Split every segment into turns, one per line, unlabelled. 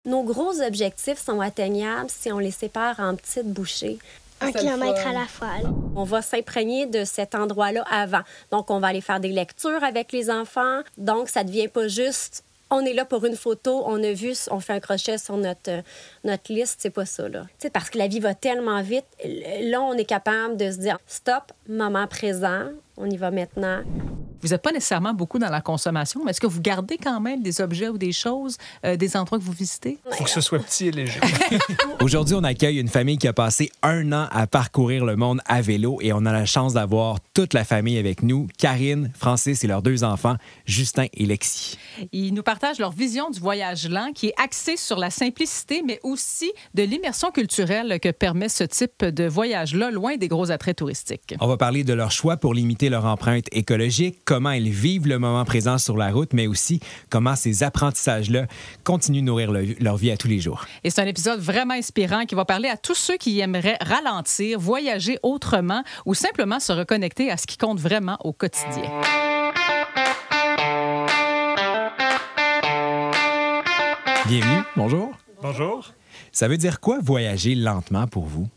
Nos gros objectifs sont atteignables si on les sépare en petites bouchées.
1 kilomètre à la fois. Là.
On va s'imprégner de cet endroit-là avant. Donc, on va aller faire des lectures avec les enfants. Donc, ça ne devient pas juste on est là pour une photo, on a vu, on fait un crochet sur notre liste. C'est pas ça, là. T'sais, parce que la vie va tellement vite. Là, on est capable de se dire stop, moment présent, on y va maintenant.
Vous n'êtes pas nécessairement beaucoup dans la consommation, mais est-ce que vous gardez quand même des objets ou des choses, des endroits que vous visitez?
Il faut que ce soit petit et léger.
Aujourd'hui, on accueille une famille qui a passé 1 an à parcourir le monde à vélo et on a la chance d'avoir toute la famille avec nous. Karine, Francis et leurs 2 enfants, Justin et Lexi.
Ils nous partagent leur vision du voyage lent qui est axée sur la simplicité, mais aussi de l'immersion culturelle que permet ce type de voyage-là, loin des gros attraits touristiques.
On va parler de leur choix pour limiter leur empreinte écologique, comment ils vivent le moment présent sur la route, mais aussi comment ces apprentissages-là continuent de nourrir leur vie à tous les jours.
Et c'est un épisode vraiment inspirant qui va parler à tous ceux qui aimeraient ralentir, voyager autrement ou simplement se reconnecter à ce qui compte vraiment au quotidien.
Bienvenue, bonjour.
Bonjour.
Ça veut dire quoi voyager lentement pour vous?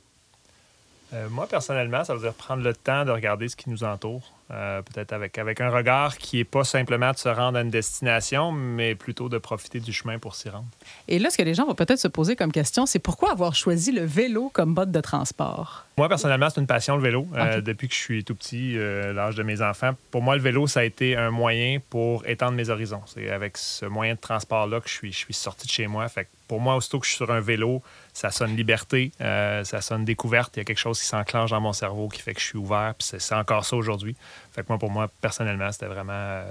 Moi, personnellement, ça veut dire prendre le temps de regarder ce qui nous entoure. Peut-être avec un regard qui n'est pas simplement de se rendre à une destination, mais plutôt de profiter du chemin pour s'y rendre.
Et là, ce que les gens vont peut-être se poser comme question, c'est pourquoi avoir choisi le vélo comme mode de transport?
Moi, personnellement, c'est une passion, le vélo.
Okay.
Depuis que je suis tout petit, l'âge de mes enfants, pour moi, le vélo, ça a été un moyen pour étendre mes horizons. C'est avec ce moyen de transport-là que je suis sorti de chez moi. Fait que pour moi, aussitôt que je suis sur un vélo, ça sonne liberté, ça sonne découverte. Il y a quelque chose qui s'enclenche dans mon cerveau qui fait que je suis ouvert. Puis c'est encore ça aujourd'hui. Fait que moi, pour moi, personnellement, c'était vraiment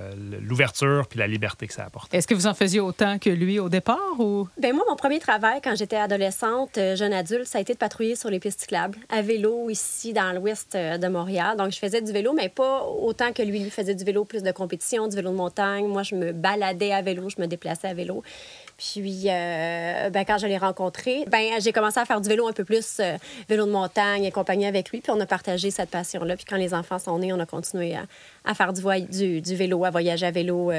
l'ouverture puis la liberté que ça apporte.
Est-ce que vous en faisiez autant que lui au départ? Ou...
Bien, moi, mon premier travail quand j'étais adolescente, jeune adulte, ça a été de patrouiller sur les pistes cyclables à vélo ici dans l'ouest de Montréal. Donc, je faisais du vélo, mais pas autant que lui faisait du vélo, plus de compétition, du vélo de montagne. Moi, je me baladais à vélo, je me déplaçais à vélo. Puis, quand je l'ai rencontré, j'ai commencé à faire du vélo un peu plus, vélo de montagne et compagnie avec lui. Puis, on a partagé cette passion-là. Puis, quand les enfants sont nés, on a continué à faire du vélo, à voyager à vélo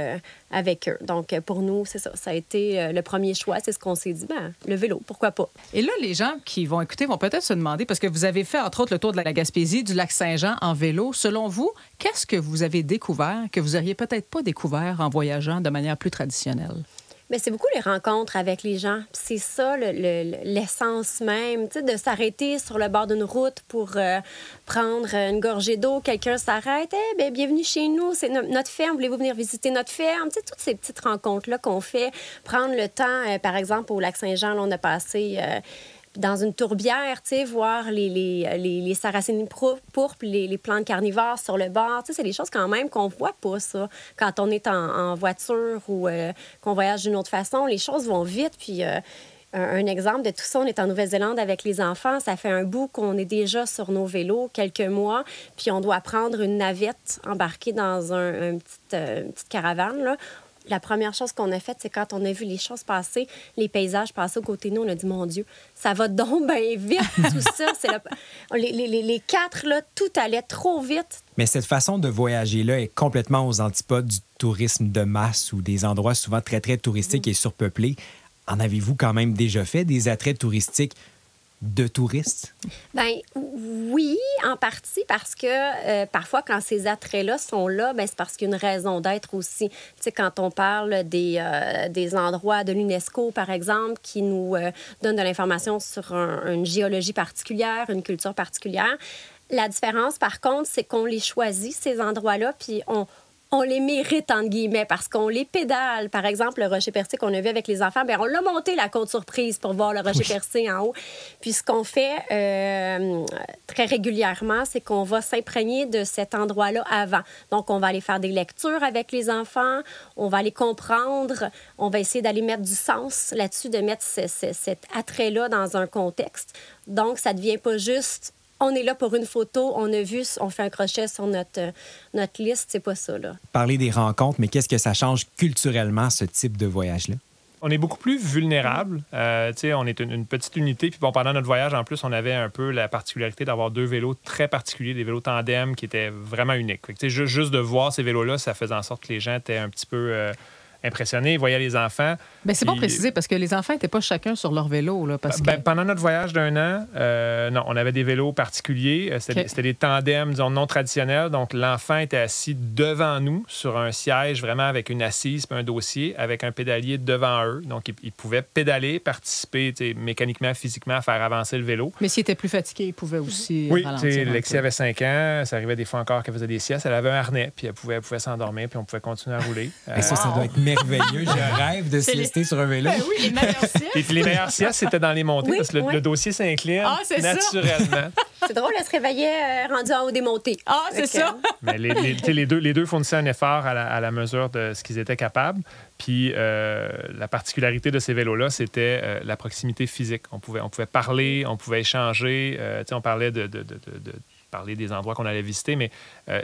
avec eux. Donc, pour nous, c'est ça. Ça a été le premier choix. C'est ce qu'on s'est dit, le vélo, pourquoi pas?
Et là, les gens qui vont écouter vont peut-être se demander, parce que vous avez fait, entre autres, le tour de la Gaspésie, du lac Saint-Jean en vélo. Selon vous, qu'est-ce que vous avez découvert que vous n'auriez peut-être pas découvert en voyageant de manière plus traditionnelle?
Bien, c'est beaucoup les rencontres avec les gens. C'est ça l'essence même, tu sais, de s'arrêter sur le bord d'une route pour prendre une gorgée d'eau. Quelqu'un s'arrête, bienvenue chez nous, c'est notre ferme, voulez-vous venir visiter notre ferme? Tu sais, toutes ces petites rencontres-là qu'on fait. Prendre le temps, par exemple, au lac Saint-Jean, là, on a passé... dans une tourbière, tu sais, voir les sarracines pourpres, les plantes carnivores sur le bord. Tu sais, c'est des choses quand même qu'on voit pas, ça. Quand on est en voiture ou qu'on voyage d'une autre façon, les choses vont vite. Puis un exemple de tout ça, on est en Nouvelle-Zélande avec les enfants. Ça fait un bout qu'on est déjà sur nos vélos, quelques mois. Puis on doit prendre une navette embarquée dans une petite caravane, là. La première chose qu'on a faite, c'est quand on a vu les choses passer, les paysages passer aux côtés de nous, on a dit, mon Dieu, ça va donc bien vite, tout ça. Les 4, là, tout allait trop vite.
Mais cette façon de voyager-là est complètement aux antipodes du tourisme de masse ou des endroits souvent très, très touristiques et surpeuplés. En avez-vous quand même déjà fait des attraits touristiques de touristes?
Bien, oui, en partie, parce que parfois, quand ces attraits-là sont là, bien, c'est parce qu'il y a une raison d'être aussi. Tu sais, quand on parle des endroits de l'UNESCO, par exemple, qui nous donnent de l'information sur une géologie particulière, une culture particulière, la différence, par contre, c'est qu'on les choisit, ces endroits-là, puis on les mérite, entre guillemets, parce qu'on les pédale. Par exemple, le rocher percé qu'on a vu avec les enfants, bien, on l'a monté, la côte surprise, pour voir le rocher percé en haut. Puis ce qu'on fait très régulièrement, c'est qu'on va s'imprégner de cet endroit-là avant. Donc, on va aller faire des lectures avec les enfants, on va aller comprendre, on va essayer d'aller mettre du sens là-dessus, de mettre cet attrait-là dans un contexte. Donc, ça ne devient pas juste... On est là pour une photo, on a vu, on fait un crochet sur notre liste, c'est pas ça, là.
Parler des rencontres, mais qu'est-ce que ça change culturellement, ce type de voyage-là?
On est beaucoup plus vulnérable. On est une petite unité. Puis bon, pendant notre voyage, en plus, on avait un peu la particularité d'avoir 2 vélos très particuliers, des vélos tandem qui étaient vraiment uniques. Fait que, juste de voir ces vélos-là, ça faisait en sorte que les gens étaient un petit peu impressionnés, ils voyaient les enfants.
Bien, c'est bon préciser, parce que les enfants n'étaient pas chacun sur leur vélo. Là, parce que...
Pendant notre voyage d'1 an, non, on avait des vélos particuliers. C'était des tandems, disons, non traditionnels. Donc, l'enfant était assis devant nous sur un siège vraiment avec une assise puis un dossier avec un pédalier devant eux. Donc, ils pouvaient pédaler, participer mécaniquement, physiquement à faire avancer le vélo.
Mais s'ils étaient plus fatigués, ils pouvaient aussi
ralentir. Lexi avait 5 ans. Ça arrivait des fois encore qu'elle faisait des siestes. Elle avait un harnais, puis elle pouvait s'endormir, puis on pouvait continuer à rouler.
Ça doit être merveilleux. Je rêve de siester sur un vélo.
Ben oui, les meilleures siestes.
Et puis les meilleures siestes, c'était dans les montées, parce que le dossier s'incline naturellement.
C'est drôle, elle se réveillait rendu en haut des montées.
Ah, c'est ça!
Mais les deux fournissaient un effort à la mesure de ce qu'ils étaient capables. Puis la particularité de ces vélos-là, c'était la proximité physique. On pouvait parler, on pouvait échanger. On parlait parler des endroits qu'on allait visiter, mais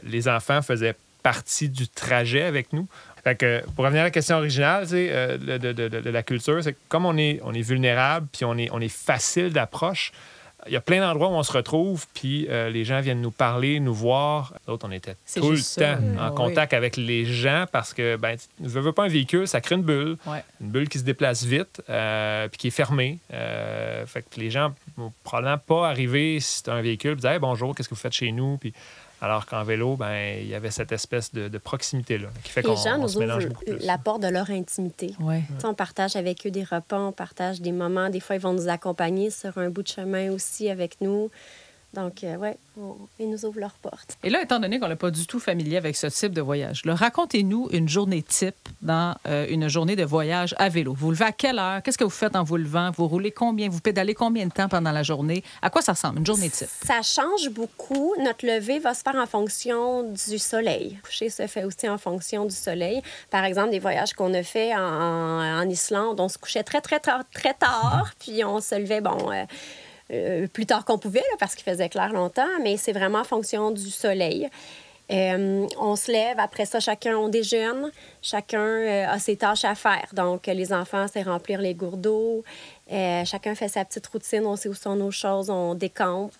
les enfants faisaient partie du trajet avec nous. Fait que, pour revenir à la question originale de la culture, c'est que comme on est vulnérable puis on est facile d'approche, il y a plein d'endroits où on se retrouve, puis les gens viennent nous parler, nous voir. D'autres, on était tout le temps en contact avec les gens parce que, ne veux pas un véhicule, ça crée une bulle. Ouais. Une bulle qui se déplace vite, puis qui est fermée. Fait que les gens vont probablement pas arriver si c'est un véhicule, puis dire hey, bonjour, qu'est-ce que vous faites chez nous? Puis, alors qu'en vélo, il y avait cette espèce de proximité-là qui fait qu'on se mélange beaucoup plus.
La porte de leur intimité.
Ouais.
On partage avec eux des repas, on partage des moments. Des fois, ils vont nous accompagner sur un bout de chemin aussi avec nous. Donc, ils nous ouvrent leurs portes.
Et là, étant donné qu'on n'est pas du tout familier avec ce type de voyage, racontez-nous une journée type dans une journée de voyage à vélo. Vous levez à quelle heure? Qu'est-ce que vous faites en vous levant? Vous roulez combien? Vous pédalez combien de temps pendant la journée? À quoi ça ressemble, une journée type?
Ça change beaucoup. Notre levée va se faire en fonction du soleil. Le coucher se fait aussi en fonction du soleil. Par exemple, des voyages qu'on a fait en Islande, on se couchait très, très, très, très tard, puis on se levait, plus tard qu'on pouvait, là, parce qu'il faisait clair longtemps, mais c'est vraiment en fonction du soleil. On se lève, après ça, chacun, on déjeune, chacun a ses tâches à faire. Donc, les enfants, c'est remplir les gourdes d'eau. Chacun fait sa petite routine, on sait où sont nos choses, on décampe.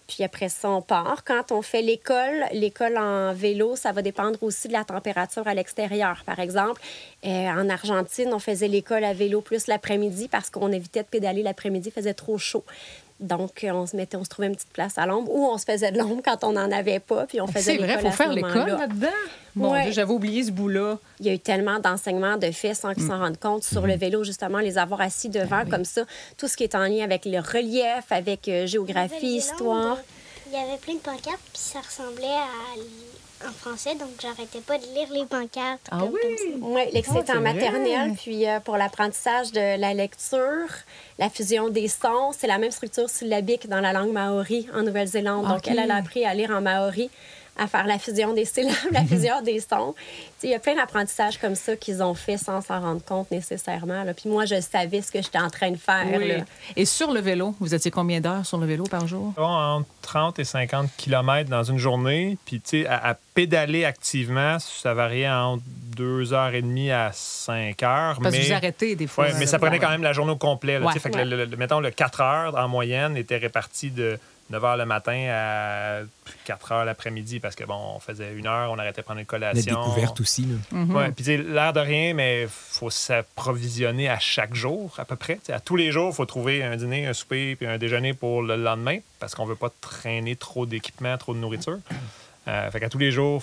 Puis après ça, on part. Quand on fait l'école en vélo, ça va dépendre aussi de la température à l'extérieur. Par exemple, en Argentine, on faisait l'école à vélo plus l'après-midi parce qu'on évitait de pédaler l'après-midi, il faisait trop chaud. Donc, on se trouvait une petite place à l'ombre ou on se faisait de l'ombre quand on n'en avait pas, puis on faisait l'école à ce moment-là.
C'est vrai, il faut faire l'école là-dedans? Mon Dieu, j'avais oublié ce bout-là.
Il y a eu tellement d'enseignements de faits sans qu'ils s'en rendent compte sur le vélo, justement, les avoir assis devant comme ça. Tout ce qui est en lien avec le relief, avec géographie, histoire.
Il y avait plein de pancartes, puis ça ressemblait en français, donc j'arrêtais pas de lire les pancartes.
Ah oui?
Oui, Lexi était en maternelle, puis pour l'apprentissage de la lecture, la fusion des sons, c'est la même structure syllabique dans la langue maori en Nouvelle-Zélande. Donc, elle a appris à lire en maori, à faire la fusion des syllabes, la fusion des sons. Il y a plein d'apprentissages comme ça qu'ils ont fait sans s'en rendre compte nécessairement. Là. Puis moi, je savais ce que j'étais en train de faire.
Oui.
Là.
Et sur le vélo, vous étiez combien d'heures sur le vélo par jour?
Entre 30 et 50 km dans une journée. Puis, tu sais, à pédaler activement, ça variait entre 2h30 à 5h.
Parce que vous arrêtez des fois.
Oui, mais ça prenait quand même la journée au complet. Là,
ouais.
Fait que mettons, le 4 heures en moyenne était réparti de 9 h le matin à 4 h l'après-midi parce que, on faisait 1 heure, on arrêtait de prendre une collation.
La découverte aussi.
Oui, puis l'air de rien, mais il faut s'approvisionner à chaque jour, à peu près. T'sais, à tous les jours, il faut trouver un dîner, un souper puis un déjeuner pour le lendemain parce qu'on ne veut pas traîner trop d'équipement, trop de nourriture. Fait qu'à tous les jours,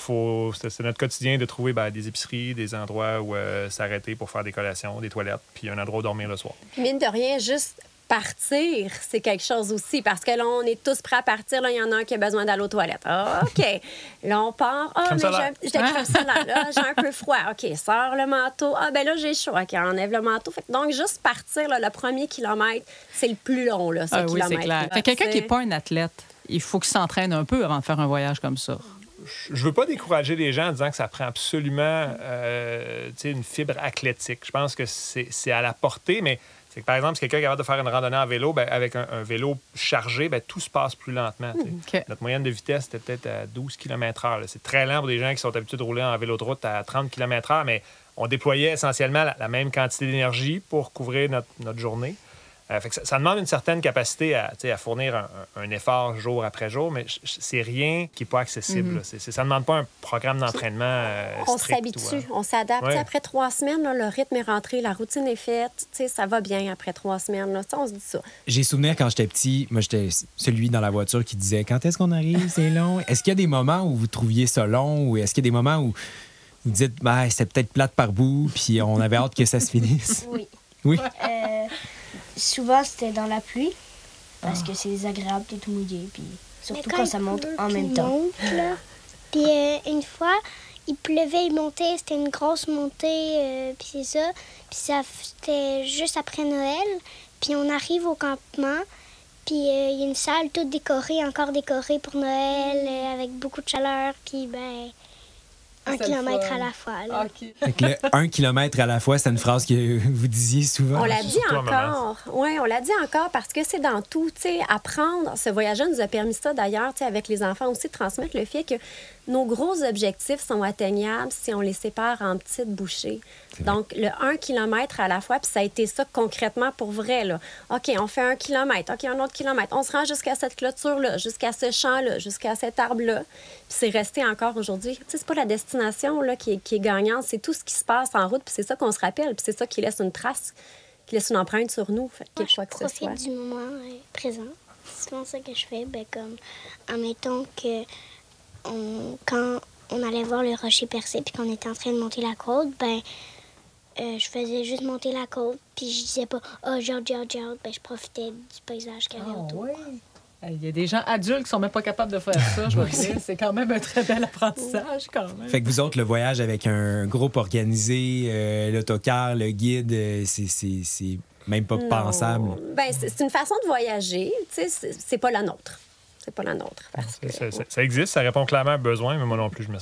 c'est notre quotidien de trouver des épiceries, des endroits où s'arrêter pour faire des collations, des toilettes, puis un endroit où dormir le soir.
Mine de rien, juste partir, c'est quelque chose aussi, parce que là, on est tous prêts à partir. Là, il y en a un qui a besoin d'aller aux toilettes. Ah, OK. Là, on part. Ah, mais j'ai crème solaire. Là, j'ai un peu froid. OK, sors le manteau. Ah, ben là, j'ai chaud. OK, enlève le manteau. Donc, juste partir, là, le premier kilomètre, c'est le plus long, là, ce kilomètre.
Oui, c'est clair. Fait quelqu'un qui n'est pas un athlète, il faut qu'il s'entraîne un peu avant de faire un voyage comme ça.
Je veux pas décourager les gens en disant que ça prend absolument une fibre athlétique. Je pense que c'est à la portée, mais c'est que, par exemple, si quelqu'un est capable de faire une randonnée en vélo, avec un vélo chargé, tout se passe plus lentement. Okay. Notre moyenne de vitesse était peut-être à 12 km/h. C'est très lent pour des gens qui sont habitués de rouler en vélo de route à 30 km/h, mais on déployait essentiellement la même quantité d'énergie pour couvrir notre journée. Fait que ça demande une certaine capacité à fournir un effort jour après jour, mais c'est rien qui n'est pas accessible. Là. Ça ne demande pas un programme d'entraînement
On
strict.
s'habitue, on s'adapte.
Ouais.
Après 3 semaines, là, le rythme est rentré, la routine est faite. Ça va bien après 3 semaines. Là. On se dit ça.
J'ai souvenir quand j'étais petit, moi, j'étais celui dans la voiture qui disait « Quand est-ce qu'on arrive? C'est long. » Est-ce qu'il y a des moments où vous trouviez ça long ou est-ce qu'il y a des moments où vous dites « c'est peut-être plate par bout, puis on avait hâte que ça se finisse? »
Oui.
Oui?
Souvent, c'était dans la pluie, parce que c'est désagréable de tout mouiller, puis surtout quand ça monte en même temps.
Puis une fois, il pleuvait, il montait, c'était une grosse montée, puis c'est ça. Puis c'était juste après Noël, puis on arrive au campement, puis il y a une salle toute décorée, encore décorée pour Noël, avec beaucoup de chaleur, puis 1 kilomètre à la fois. Là.
OK.
Fait que le 1 kilomètre à la fois, c'est une phrase que vous disiez souvent.
On l'a dit
Surtout à maman.
encore. Oui, on l'a dit encore parce que c'est dans tout. Apprendre, ce voyage-là nous a permis ça d'ailleurs, avec les enfants aussi, de transmettre le fait que nos gros objectifs sont atteignables si on les sépare en petites bouchées. Donc, le 1 kilomètre à la fois, puis ça a été ça concrètement pour vrai. Là. OK, on fait 1 kilomètre, OK, un autre kilomètre. On se rend jusqu'à cette clôture-là, jusqu'à ce champ-là, jusqu'à cet arbre-là. Puis c'est resté encore aujourd'hui. C'est pas la destination là, qui est gagnante, c'est tout ce qui se passe en route, puis c'est ça qu'on se rappelle, puis c'est ça qui laisse une trace, qui laisse une empreinte sur nous. Fait que
Moi, je
quoi que ce soit.
profite du moment présent. C'est souvent ça que je fais. Comme, admettons que quand on allait voir le rocher percé puis qu'on était en train de monter la côte, je faisais juste monter la côte puis je disais pas « Oh, j'ai hâte, j'ai hâte, j'ai hâte ». Je profitais du paysage qu'il y avait autour.
Il y a des gens adultes qui sont même pas capables de faire ça, je dois dire. C'est quand même un très bel apprentissage, quand même.
Fait que vous autres, le voyage avec un groupe organisé, l'autocar, le guide, c'est même pas
Non.
pensable.
C'est une façon de voyager, c'est pas la nôtre. C'est pas la nôtre. Parce que,
Ça existe, ça répond clairement à un besoin, mais moi non plus, je me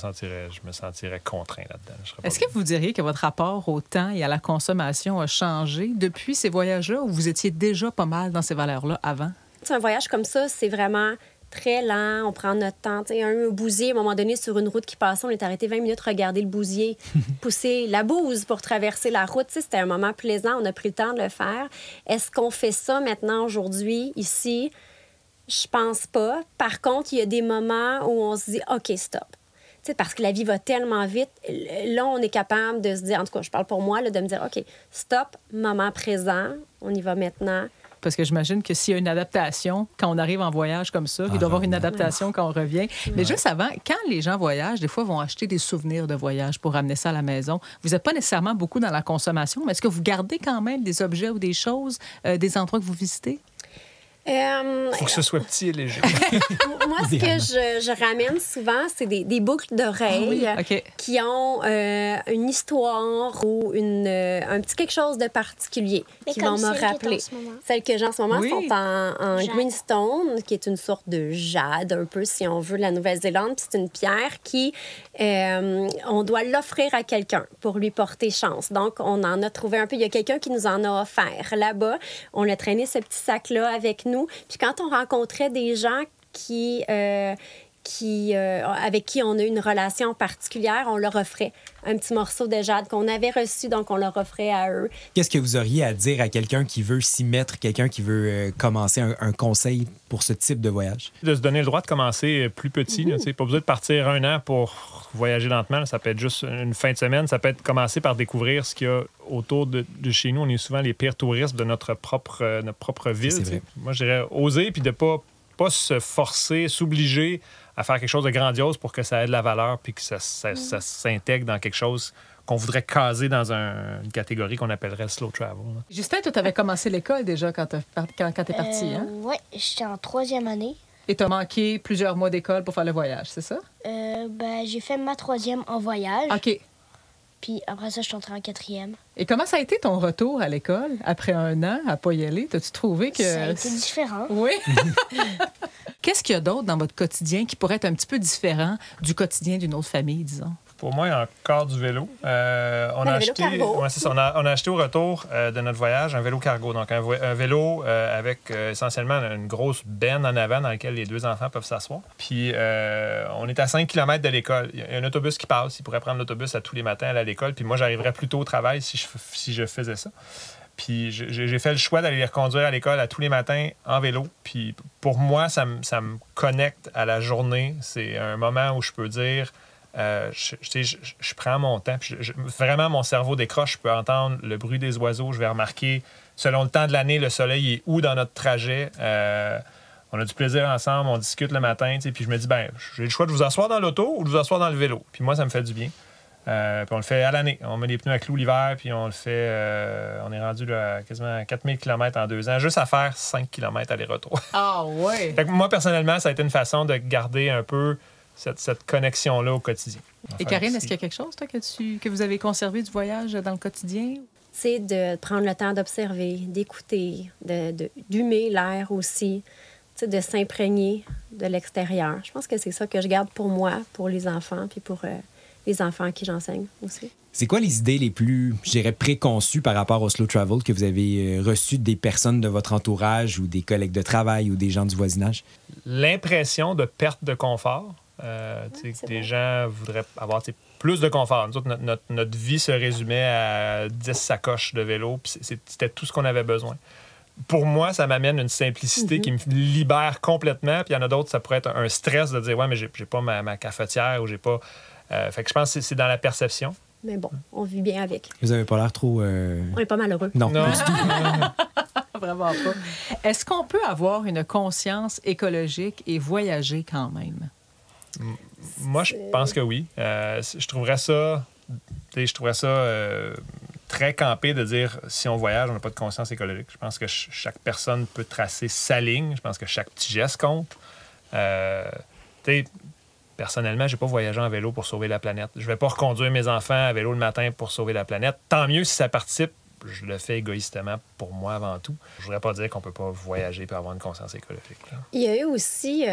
sentirais contraint là-dedans. Je serais pas
Est-ce que vous diriez que votre rapport au temps et à la consommation a changé depuis ces voyages-là ou vous étiez déjà pas mal dans ces valeurs-là avant?
un voyage comme ça, c'est vraiment très lent, on prend notre temps. Un bousier, à un moment donné, sur une route qui passait, on est arrêté 20 minutes, regarder le bousier pousser la bouse pour traverser la route. C'était un moment plaisant, on a pris le temps de le faire. Est-ce qu'on fait ça maintenant, aujourd'hui, ici? Je pense pas. Par contre, il y a des moments où on se dit « OK, stop ». Parce que la vie va tellement vite. Là, on est capable de se dire, en tout cas, je parle pour moi, là, de me dire « OK, stop, moment présent, on y va maintenant ».
Parce que j'imagine que s'il y a une adaptation, quand on arrive en voyage comme ça, il doit y avoir une adaptation quand on revient. Mais juste avant, quand les gens voyagent, des fois, vont acheter des souvenirs de voyage pour ramener ça à la maison. Vous n'êtes pas nécessairement beaucoup dans la consommation, mais est-ce que vous gardez quand même des objets ou des choses, des endroits que vous visitez?
Il faut que ce soit petit et léger.
Moi, ce que je ramène souvent, c'est des boucles d'oreilles qui ont une histoire ou un petit quelque chose de particulier qui vont me rappeler. Celles que j'ai en ce moment sont en greenstone, qui est une sorte de jade, un peu, si on veut, de la Nouvelle-Zélande. Puis c'est une pierre qui, on doit l'offrir à quelqu'un pour lui porter chance. Donc, on en a trouvé un peu. Il y a quelqu'un qui nous en a offert là-bas. On a traîné ce petit sac-là avec nous. Puis quand on rencontrait des gens avec qui on a une relation particulière, on leur offrait un petit morceau de jade qu'on avait reçu, donc on leur offrait à eux.
Qu'est-ce que vous auriez à dire à quelqu'un qui veut s'y mettre, quelqu'un qui veut commencer un conseil pour ce type de voyage?
De se donner le droit de commencer plus petit. Là, pas besoin de partir 1 an pour voyager lentement. Là, ça peut être juste une fin de semaine. Ça peut être commencer par découvrir ce qu'il y a autour de chez nous. On est souvent les pires touristes de notre propre ville. Moi, je dirais oser puis de pas se forcer, s'obliger à faire quelque chose de grandiose pour que ça ait de la valeur puis que ça s'intègre dans quelque chose qu'on voudrait caser dans une catégorie qu'on appellerait slow travel. Là.
Justin, toi, tu avais commencé l'école déjà quand tu es parti, hein?
Oui, j'étais en 3e année.
Et tu as manqué plusieurs mois d'école pour faire le voyage, c'est ça?
J'ai fait ma 3e en voyage.
OK.
Puis après ça, je suis entrée en 4e.
Et comment ça a été ton retour à l'école après 1 an à pas y aller? T'as-tu trouvé que...
Ça a été différent.
Oui. Qu'est-ce qu'il y a d'autre dans votre quotidien qui pourrait être un petit peu différent du quotidien d'une autre famille, disons?
Pour moi, il y a encore du vélo. On a acheté, on a acheté au retour de notre voyage un vélo cargo. Donc, un vélo avec essentiellement une grosse benne en avant dans laquelle les 2 enfants peuvent s'asseoir. Puis, on est à 5 km de l'école. Il y a un autobus qui passe. Il pourrait prendre l'autobus à tous les matins aller à l'école. Puis moi, j'arriverais plus tôt au travail si je faisais ça. Puis j'ai fait le choix d'aller les reconduire à l'école à tous les matins en vélo. Puis pour moi, ça me connecte à la journée. C'est un moment où je peux dire, je prends mon temps. Puis vraiment, mon cerveau décroche. Je peux entendre le bruit des oiseaux. Je vais remarquer, selon le temps de l'année, le soleil est où dans notre trajet. On a du plaisir ensemble, on discute le matin. Puis je me dis, j'ai le choix de vous asseoir dans l'auto ou de vous asseoir dans le vélo. Puis moi, ça me fait du bien. Puis on le fait à l'année. On met les pneus à clous l'hiver, puis on le fait... on est rendu là, quasiment à 4000 km en 2 ans, juste à faire 5 km aller-retour.
Ah ouais!
Fait que moi, personnellement, ça a été une façon de garder un peu cette connexion-là au quotidien.
Et Karine, est-ce qu'il y a quelque chose, toi, que vous avez conservé du voyage dans le quotidien?
C'est de prendre le temps d'observer, d'écouter, d'humer l'air aussi, de s'imprégner de l'extérieur. Je pense que c'est ça que je garde pour moi, pour les enfants, puis pour... les enfants à qui j'enseigne aussi.
C'est quoi les idées les plus, je dirais, préconçues par rapport au slow travel que vous avez reçues des personnes de votre entourage ou des collègues de travail ou des gens du voisinage?
L'impression de perte de confort. Des gens voudraient avoir plus de confort. Nous autres, notre vie se résumait à 10 sacoches de vélo, puis c'était tout ce qu'on avait besoin. Pour moi, ça m'amène une simplicité qui me libère complètement. Puis il y en a d'autres, ça pourrait être un stress de dire « Ouais, mais j'ai pas ma cafetière ou j'ai pas... » Fait que je pense que c'est dans la perception.
Mais bon, on vit bien avec.
Vous avez pas l'air trop...
On est pas malheureux.
Non, pas du tout.
Vraiment pas. Est-ce qu'on peut avoir une conscience écologique et voyager quand même?
Moi, je pense que oui. Je trouverais ça très campé de dire si on voyage, on n'a pas de conscience écologique. Je pense que chaque personne peut tracer sa ligne. Je pense que chaque petit geste compte. Personnellement, je n'ai pas voyagé en vélo pour sauver la planète. Je ne vais pas reconduire mes enfants à vélo le matin pour sauver la planète. Tant mieux si ça participe. Je le fais égoïstement pour moi avant tout. Je ne voudrais pas dire qu'on ne peut pas voyager et avoir une conscience écologique. Là.
Il y a eu aussi...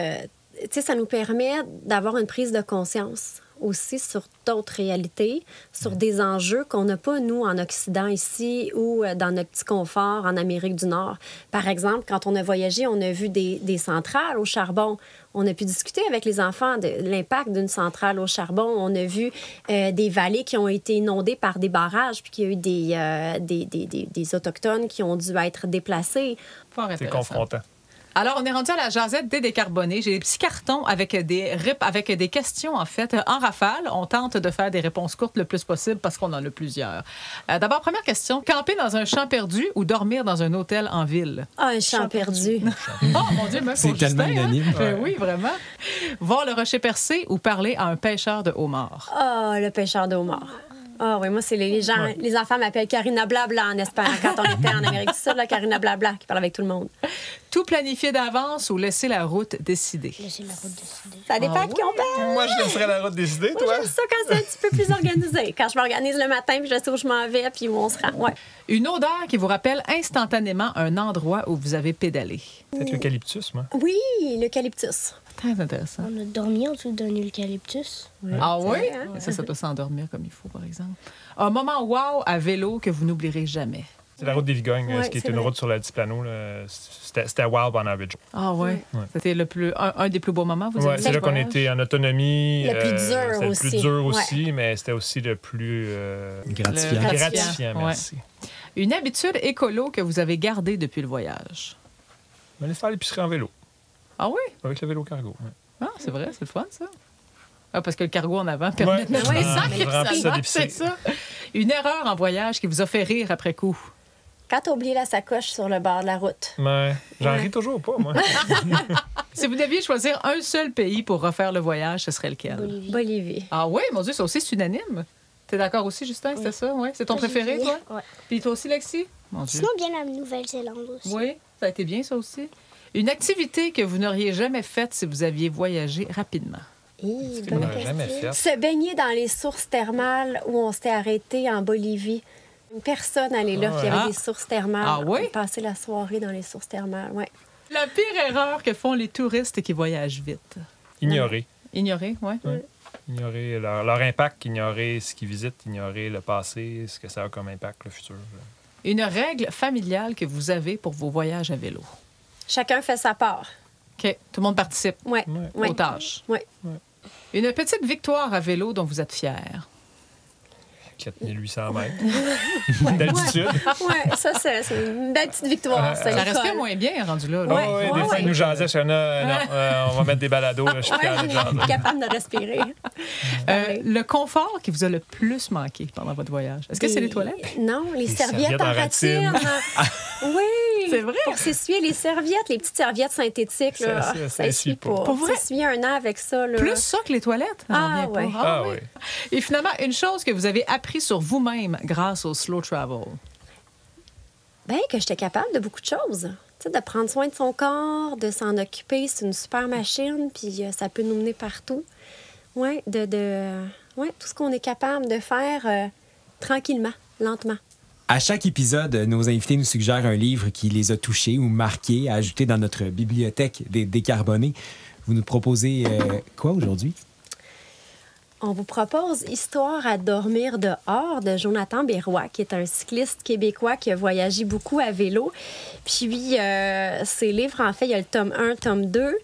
ça nous permet d'avoir une prise de conscience aussi sur d'autres réalités, sur des enjeux qu'on n'a pas, nous, en Occident ici ou dans notre petit confort en Amérique du Nord. Par exemple, quand on a voyagé, on a vu des centrales au charbon. On a pu discuter avec les enfants de l'impact d'une centrale au charbon. On a vu des vallées qui ont été inondées par des barrages, puis qu'il y a eu des Autochtones qui ont dû être déplacés.
C'est confrontant.
Alors, on est rendu à la jasette des décarbonés. J'ai des petits cartons avec des questions, en fait, en rafale. On tente de faire des réponses courtes le plus possible parce qu'on en a plusieurs. D'abord, première question. Camper dans un champ perdu ou dormir dans un hôtel en ville?
Ah, un champ perdu.
Oh, mon Dieu, même
c'est tellement unanime.
Oui, vraiment. Voir le rocher percé ou parler à un pêcheur de homard?
Ah, le pêcheur de homard. Ah oui, moi, c'est les gens... Ouais. Les enfants m'appellent Karina Blabla en Espagne. Quand on était en Amérique du Sud, là, Karina Blabla, qui parle avec tout le monde.
Tout planifier d'avance ou laisser la route décider?
Laisser la route décider.
Ça dépend de qui on parle.
Moi, je laisserais la route décider, toi.
Moi, j'aime ça quand c'est un petit peu plus organisé. Quand je m'organise le matin, puis je sais où je m'en vais, puis où on se rend. Ouais.
Une odeur qui vous rappelle instantanément un endroit où vous avez pédalé?
Peut-être l'eucalyptus, moi.
Oui, l'eucalyptus.
Très intéressant.
On a dormi en dessous d'un eucalyptus.
Oui. Ah oui? Hein? Ça doit s'endormir comme il faut, par exemple. Un moment wow à vélo que vous n'oublierez jamais.
C'est la route des Vigognes, ce qui est une route sur l'Altiplano. C'était wow pendant 8 jours.
Ah oui? Ouais. C'était un des plus beaux moments, vous avez dit?
C'est là qu'on était en autonomie.
Le plus dur aussi.
Le plus dur aussi, mais c'était aussi le plus gratifiant. Merci.
Ouais. Une habitude écolo que vous avez gardée depuis le voyage?
Aller faire l'épicerie en vélo.
Ah oui?
Avec le vélo cargo. Ouais.
Ah, c'est vrai, c'est le fun, ça. Ah, parce que le cargo en avant permet de c'est ça. Une erreur en voyage qui vous a fait rire après coup?
Quand t'as oublié la sacoche sur le bord de la route.
Ouais, j'en ris toujours pas, moi.
Si vous deviez choisir un seul pays pour refaire le voyage, ce serait lequel?
Bolivie.
Ah oui, mon Dieu, ça aussi, c'est unanime. T'es d'accord aussi, Justin? C'était ça? Ouais. C'est ton préféré, toi?
Oui.
Puis toi aussi, Lexi? Mon Dieu.
Sinon, bien la Nouvelle-Zélande aussi.
Oui, ça a été bien, ça aussi. Une activité que vous n'auriez jamais faite si vous aviez voyagé rapidement?
Jamais fait.
Se baigner dans les sources thermales où on s'était arrêté en Bolivie. Une personne allait là, puis il y avait des sources thermales.
Ah oui?
On passait la soirée dans les sources thermales, oui.
La pire erreur que font les touristes qui voyagent vite?
Ignorer.
Ignorer, oui.
Ouais. Ignorer leur impact, ignorer ce qu'ils visitent, ignorer le passé, ce que ça a comme impact, le futur.
Une règle familiale que vous avez pour vos voyages à vélo?
Chacun fait sa part.
OK. Tout le monde participe
aux
tâches.
Oui.
Une petite victoire à vélo dont vous êtes fiers?
4800 mètres d'altitude.
Oui, ça, c'est une belle petite victoire.
Ça reste que moins bien rendu là.
Des fois, ils nous jasaient. Je disais, non, on va mettre des balados. Là, je suis
capable de respirer.
Le confort qui vous a le plus manqué pendant votre voyage, est-ce que c'est les toilettes?
Non, les serviettes en ratine. Oui,
c'est vrai.
Pour s'essuyer les serviettes, les petites serviettes synthétiques. Là, ça essuie pas.
Pour vrai?
S'essuyer un an avec ça. Là.
Plus ça que les toilettes?
Oui.
Oui.
Et finalement, une chose que vous avez appris sur vous-même grâce au slow travel?
Bien, que j'étais capable de beaucoup de choses. Tu sais, de prendre soin de son corps, de s'en occuper. C'est une super machine, puis ça peut nous mener partout. Oui, tout ce qu'on est capable de faire tranquillement, lentement.
À chaque épisode, nos invités nous suggèrent un livre qui les a touchés ou marqués à ajouter dans notre bibliothèque des décarbonés. Vous nous proposez quoi aujourd'hui?
On vous propose Histoire à dormir dehors de Jonathan Berroy, qui est un cycliste québécois qui a voyagé beaucoup à vélo. Puis, ses livres, en fait, il y a le tome 1, tome 2,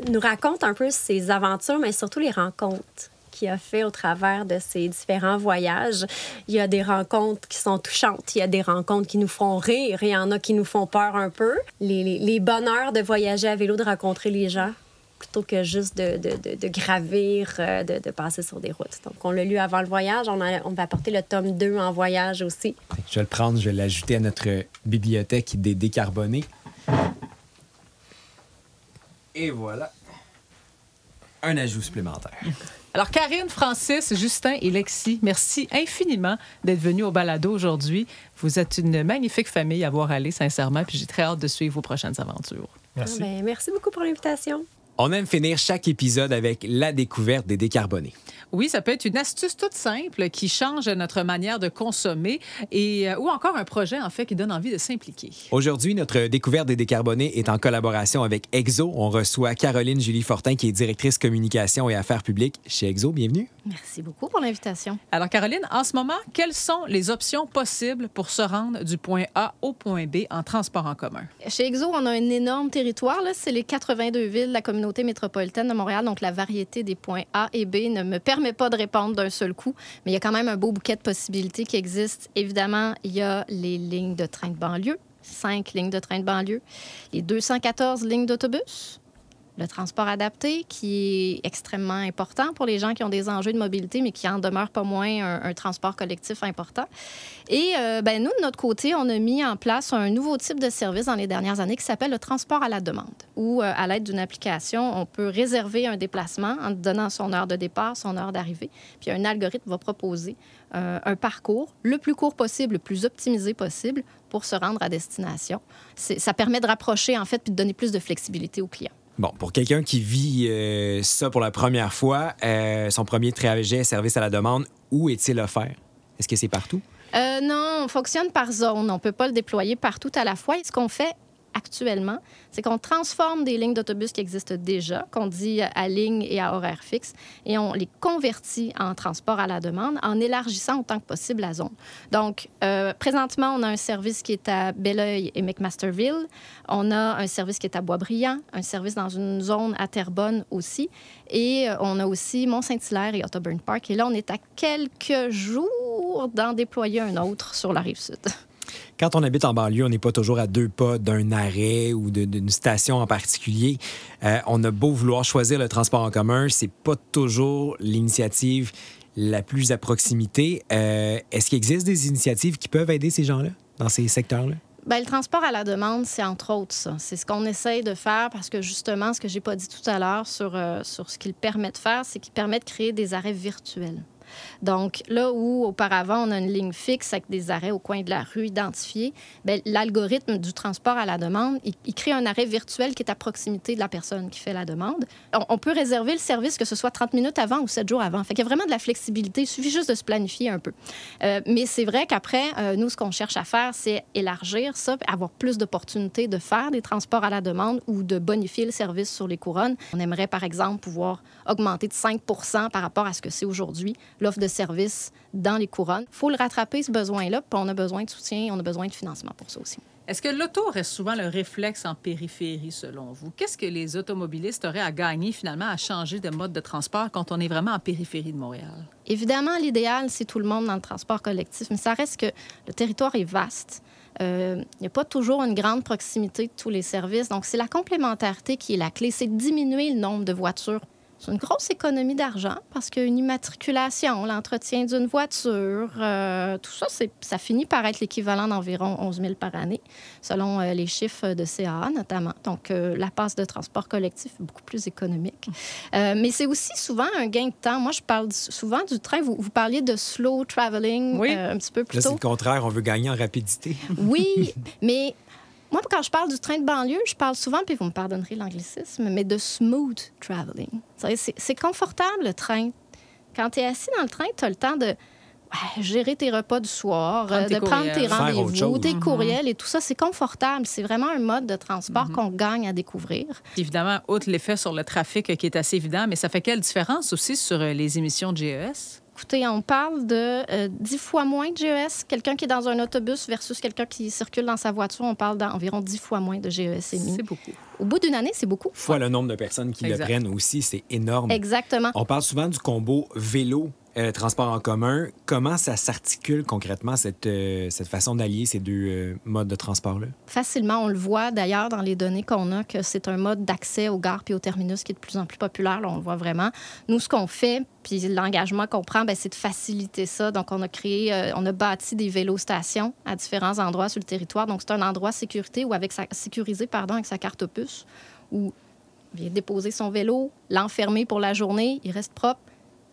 nous raconte un peu ses aventures, mais surtout les rencontres qu'il a fait au travers de ses différents voyages. Il y a des rencontres qui sont touchantes, il y a des rencontres qui nous font rire, il y en a qui nous font peur un peu. Les bonheurs de voyager à vélo, de rencontrer les gens, plutôt que juste de gravir, de passer sur des routes. Donc, on l'a lu avant le voyage. On va apporter le tome 2 en voyage aussi.
Je vais le prendre, je vais l'ajouter à notre bibliothèque des décarbonés. Et voilà, un ajout supplémentaire.
Alors, Karine, Francis, Justin et Lexi, merci infiniment d'être venus au balado aujourd'hui. Vous êtes une magnifique famille à voir aller, sincèrement, puis j'ai très hâte de suivre vos prochaines aventures.
Merci.
Merci beaucoup pour l'invitation.
On aime finir chaque épisode avec la découverte des décarbonés.
Oui, ça peut être une astuce toute simple qui change notre manière de consommer ou encore un projet, en fait, qui donne envie de s'impliquer.
Aujourd'hui, notre découverte des décarbonés est en collaboration avec Exo. On reçoit Caroline Julie Fortin, qui est directrice communication et affaires publiques chez Exo. Bienvenue.
Merci beaucoup pour l'invitation.
Alors, Caroline, en ce moment, quelles sont les options possibles pour se rendre du point A au point B en transport en commun?
Chez Exo, on a un énorme territoire. C'est les 82 villes de la communauté métropolitaine de Montréal. Donc, la variété des points A et B ne me permet pas de répondre d'un seul coup, mais il y a quand même un beau bouquet de possibilités qui existent. Évidemment, il y a les lignes de train de banlieue, 5 lignes de train de banlieue, les 214 lignes d'autobus, le transport adapté, qui est extrêmement important pour les gens qui ont des enjeux de mobilité, mais qui en demeure pas moins un transport collectif important. Et nous, de notre côté, on a mis en place un nouveau type de service dans les dernières années qui s'appelle le transport à la demande, où, à l'aide d'une application, on peut réserver un déplacement en donnant son heure de départ, son heure d'arrivée. Puis un algorithme va proposer un parcours le plus court possible, le plus optimisé possible pour se rendre à destination. Ça permet de rapprocher, en fait, puis de donner plus de flexibilité aux clients.
Bon, pour quelqu'un qui vit ça pour la première fois, son premier trajet service à la demande, où est-il offert? Est-ce que c'est partout?
Non, on fonctionne par zone. On ne peut pas le déployer partout à la fois. Et ce qu'on fait actuellement, c'est qu'on transforme des lignes d'autobus qui existent déjà, qu'on dit à ligne et à horaire fixe, et on les convertit en transport à la demande en élargissant autant que possible la zone. Donc, présentement, on a un service qui est à Belleuil et McMasterville. On a un service qui est à Boisbriand, un service dans une zone à Terrebonne aussi. Et on a aussi Mont-Saint-Hilaire et Ottoburn Park. Et là, on est à quelques jours d'en déployer un autre sur la Rive-Sud.
Quand on habite en banlieue, on n'est pas toujours à 2 pas d'un arrêt ou d'une station en particulier. On a beau vouloir choisir le transport en commun, c'est pas toujours l'initiative la plus à proximité. Est-ce qu'il existe des initiatives qui peuvent aider ces gens-là dans ces secteurs-là?
Bien, le transport à la demande, c'est entre autres ça. C'est ce qu'on essaye de faire parce que justement, ce que j'ai pas dit tout à l'heure sur ce qu'il permet de faire, c'est qu'il permet de créer des arrêts virtuels. Donc, là où auparavant, on a une ligne fixe avec des arrêts au coin de la rue identifiés, bien, l'algorithme du transport à la demande, il crée un arrêt virtuel qui est à proximité de la personne qui fait la demande. On peut réserver le service que ce soit 30 minutes avant ou 7 jours avant. Fait qu'il y a vraiment de la flexibilité. Il suffit juste de se planifier un peu. Mais c'est vrai qu'après, nous, ce qu'on cherche à faire, c'est élargir ça, avoir plus d'opportunités de faire des transports à la demande ou de bonifier le service sur les couronnes. On aimerait, par exemple, pouvoir augmenter de 5 % par rapport à ce que c'est aujourd'hui, l'offre de services dans les couronnes. Il faut le rattraper, ce besoin-là, puis on a besoin de soutien, on a besoin de financement pour ça aussi.
Est-ce que l'auto reste souvent le réflexe en périphérie, selon vous? Qu'est-ce que les automobilistes auraient à gagner, finalement, à changer de mode de transport quand on est vraiment en périphérie de Montréal?
Évidemment, l'idéal, c'est tout le monde dans le transport collectif, mais ça reste que le territoire est vaste. Il n'y a pas toujours une grande proximité de tous les services. Donc, c'est la complémentarité qui est la clé. C'est de diminuer le nombre de voitures. C'est une grosse économie d'argent parce qu'une immatriculation, l'entretien d'une voiture, tout ça, ça finit par être l'équivalent d'environ 11 000 par année, selon les chiffres de CAA notamment. Donc, la passe de transport collectif est beaucoup plus économique. Mais c'est aussi souvent un gain de temps. Moi, je parle souvent du train. Vous parliez de slow traveling un petit peu plus tôt.
Là, c'est le contraire. On veut gagner en rapidité.
Oui, mais... Moi, quand je parle du train de banlieue, je parle souvent, puis vous me pardonnerez l'anglicisme, mais de smooth traveling. C'est confortable, le train. Quand tu es assis dans le train, tu as le temps de gérer tes repas du soir, de prendre tes rendez-vous, tes courriels et tout ça. C'est confortable. C'est vraiment un mode de transport qu'on gagne à découvrir.
Évidemment, outre l'effet sur le trafic qui est assez évident, mais ça fait quelle différence aussi sur les émissions de GES?
Écoutez, on parle de 10 fois moins de GES. Quelqu'un qui est dans un autobus versus quelqu'un qui circule dans sa voiture, on parle d'environ 10 fois moins de GES émis.
C'est beaucoup.
Au bout d'une année, c'est beaucoup.
Fois le nombre de personnes qui le prennent aussi, c'est énorme.
Exactement.
On parle souvent du combo vélo transport en commun. Comment ça s'articule concrètement, cette façon d'allier ces deux modes de transport-là? Facilement.
On le voit d'ailleurs dans les données qu'on a que c'est un mode d'accès aux gares puis au terminus qui est de plus en plus populaire. Là, on le voit vraiment. Nous, ce qu'on fait, puis l'engagement qu'on prend, c'est de faciliter ça. Donc, on a bâti des vélostations à différents endroits sur le territoire. Donc, c'est un endroit sécurisé avec sa carte puce où il vient déposer son vélo, l'enfermer pour la journée, il reste propre,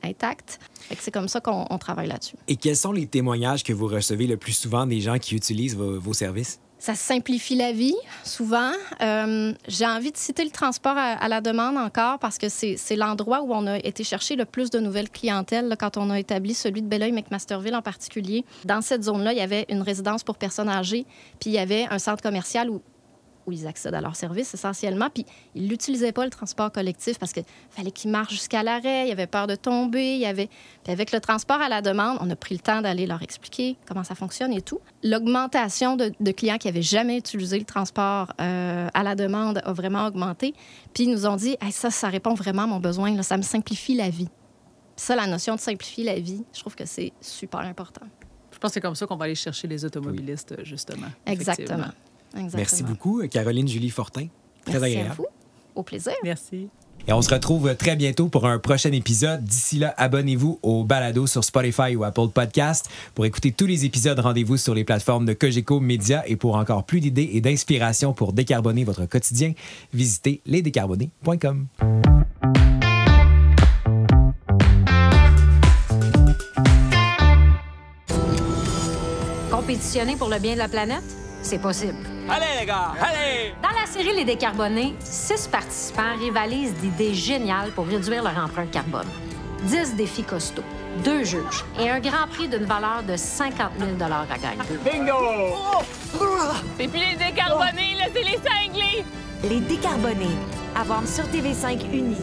intact. C'est comme ça qu'on travaille là-dessus. Et quels sont les témoignages que vous recevez le plus souvent des gens qui utilisent vos services? Ça simplifie la vie, souvent. J'ai envie de citer le transport à la demande encore parce que c'est l'endroit où on a été chercher le plus de nouvelles clientèles là, quand on a établi celui de Belleuil-McMasterville en particulier. Dans cette zone-là, il y avait une résidence pour personnes âgées, puis il y avait un centre commercial où ils accèdent à leurs services essentiellement, puis ils n'utilisaient pas le transport collectif parce qu'il fallait qu'ils marchent jusqu'à l'arrêt, il y avait peur de tomber, Puis avec le transport à la demande, on a pris le temps d'aller leur expliquer comment ça fonctionne et tout. L'augmentation de clients qui n'avaient jamais utilisé le transport à la demande a vraiment augmenté, puis ils nous ont dit hey, ça répond vraiment à mon besoin, là, ça me simplifie la vie. Ça, la notion de simplifier la vie, je trouve que c'est super important.
Je pense que c'est comme ça qu'on va aller chercher les automobilistes, justement.
Exactement.
Merci beaucoup, Caroline Julie Fortin. Très agréable.
Merci à vous. Au plaisir.
Merci.
Et on se retrouve très bientôt pour un prochain épisode. D'ici là, abonnez-vous au balado sur Spotify ou Apple Podcast. Pour écouter tous les épisodes, rendez-vous sur les plateformes de Cogeco Média. Et pour encore plus d'idées et d'inspiration pour décarboner votre quotidien, visitez lesdécarbonés.com.
Compétitionner pour le bien de la planète? C'est possible.
Allez, les gars, allez!
Dans la série Les Décarbonés, 6 participants rivalisent d'idées géniales pour réduire leur empreinte carbone. 10 défis costauds, 2 juges et un grand prix d'une valeur de 50 000 à gagner.
Bingo!
C'est plus les décarbonés, là, c'est les cinglés!
Les Décarbonés, à voir sur TV5 Uni.